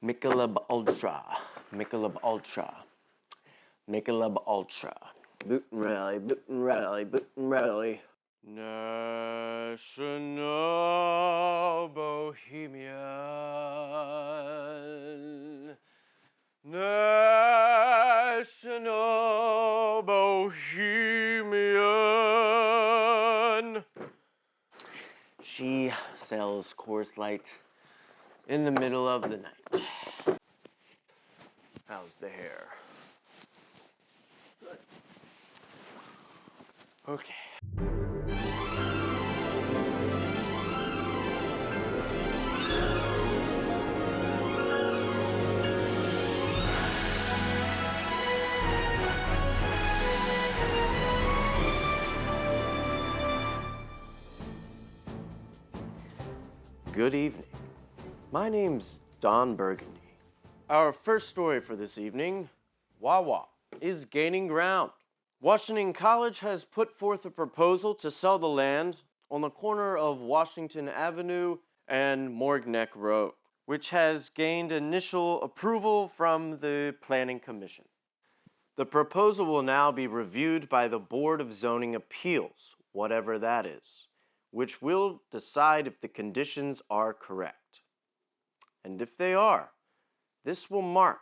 Michelob Ultra. Michelob Ultra. Michelob Ultra. Boot and rally, boot and rally, boot and rally. National Bohemian. National Bohemian. She sells Coors Light in the middle of the night. How's the hair? Good. Okay. Good evening. My name's Ron Burgundy. Our first story for this evening, Wawa is gaining ground. Washington College has put forth a proposal to sell the land on the corner of Washington Avenue and Morgue Neck Road, which has gained initial approval from the Planning Commission. The proposal will now be reviewed by the Board of Zoning Appeals, whatever that is, which will decide if the conditions are correct. And if they are, this will mark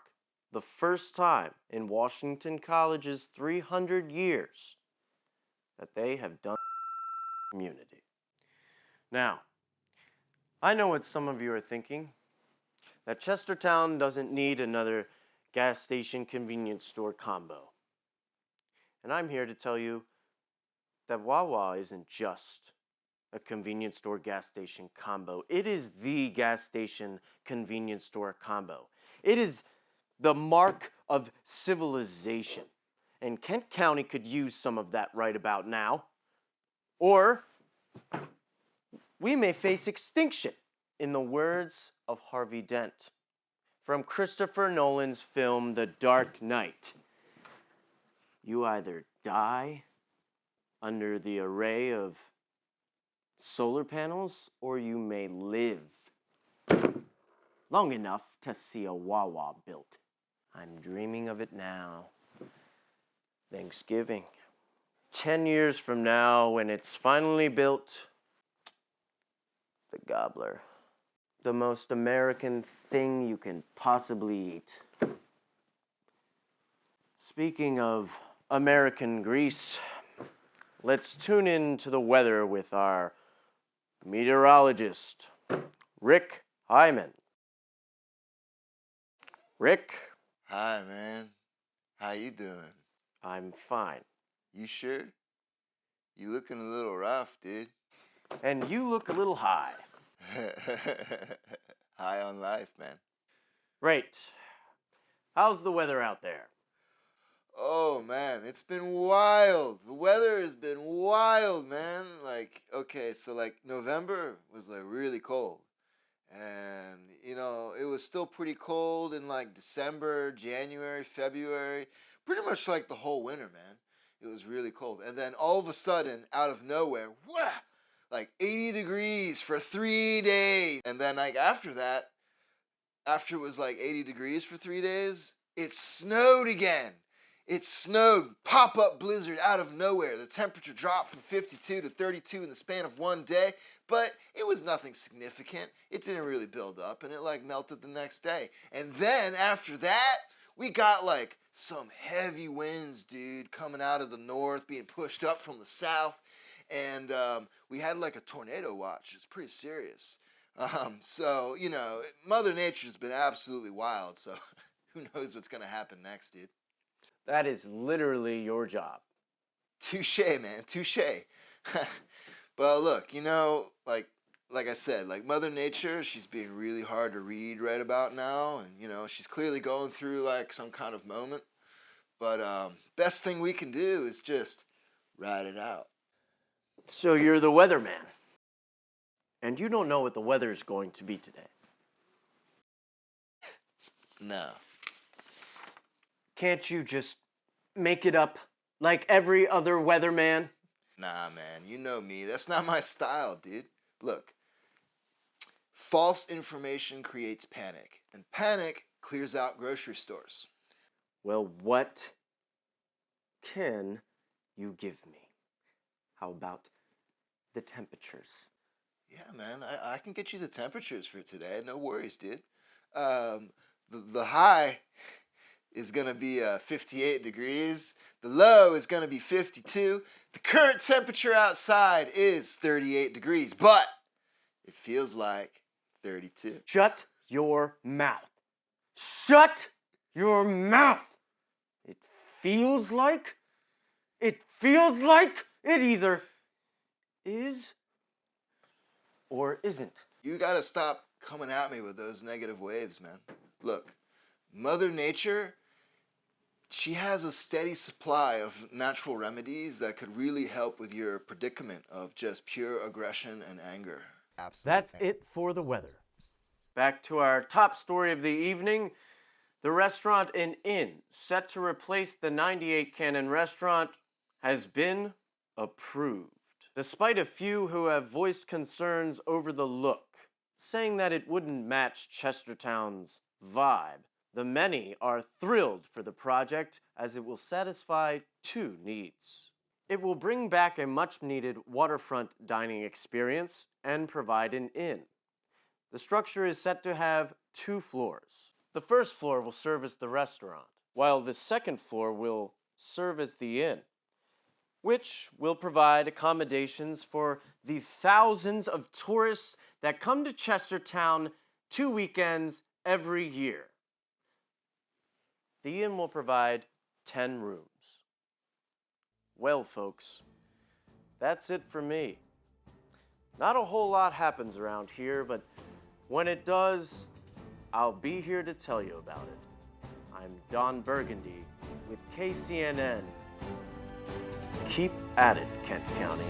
the first time in Washington College's 300 years that they have done community. Now, I know what some of you are thinking, that Chestertown doesn't need another gas station convenience store combo. And I'm here to tell you that Wawa isn't just a convenience store gas station combo. It is the gas station convenience store combo. It is the mark of civilization. And Kent County could use some of that right about now. Or we may face extinction, in the words of Harvey Dent, from Christopher Nolan's film The Dark Knight. You either die under the array of solar panels, or you may live long enough to see a Wawa built. I'm dreaming of it now. Thanksgiving. 10 years from now, when it's finally built, the gobbler. The most American thing you can possibly eat. Speaking of American grease, let's tune in to the weather with our meteorologist, Rick Hyman. Rick? Hi, man. How you doing? I'm fine. You sure? You looking a little rough, dude. And you look a little high. High on life, man. Right. How's the weather out there? Oh, man, it's been wild. The weather has been wild, man. November was, really cold. And, it was still pretty cold in, December, January, February. Pretty much like the whole winter, man. It was really cold. And then all of a sudden, out of nowhere, 80 degrees for 3 days. And then, after that, after it was, 80 degrees for 3 days, it snowed again. It snowed, pop-up blizzard out of nowhere. The temperature dropped from 52 to 32 in the span of 1 day, but it was nothing significant. It didn't really build up, and it melted the next day. And then after that, we got some heavy winds, dude, coming out of the north, being pushed up from the south, and we had a tornado watch. It's pretty serious. So, Mother Nature's been absolutely wild, so who knows what's going to happen next, dude. That is literally your job. Touche, man, touche. But look, like I said, Mother Nature, she's being really hard to read right about now, and she's clearly going through some kind of moment. But best thing we can do is just ride it out. So you're the weatherman, and you don't know what the weather is going to be today. No. Can't you just make it up like every other weatherman? Nah, man, you know me. That's not my style, dude. Look, false information creates panic, and panic clears out grocery stores. Well, what can you give me? How about the temperatures? Yeah, man, I can get you the temperatures for today. No worries, dude. The high is going to be 58 degrees. The low is going to be 52. The current temperature outside is 38 degrees, but it feels like 32. Shut your mouth. Shut your mouth. It feels like it either is or isn't. You got to stop coming at me with those negative waves, man. Look, Mother Nature, she has a steady supply of natural remedies that could really help with your predicament of just pure aggression and anger. Absolutely. That's it for the weather. Back to our top story of the evening. The restaurant and inn set to replace the 98 Cannon restaurant has been approved, despite a few who have voiced concerns over the look, saying that it wouldn't match Chestertown's vibe. The many are thrilled for the project as it will satisfy two needs. It will bring back a much-needed waterfront dining experience and provide an inn. The structure is set to have 2 floors. The first floor will service the restaurant, while the second floor will service the inn, which will provide accommodations for the thousands of tourists that come to Chestertown 2 weekends every year. The inn will provide 10 rooms. Well, folks, that's it for me. Not a whole lot happens around here, but when it does, I'll be here to tell you about it. I'm Ron Burgundy with KCNN. Keep at it, Kent County.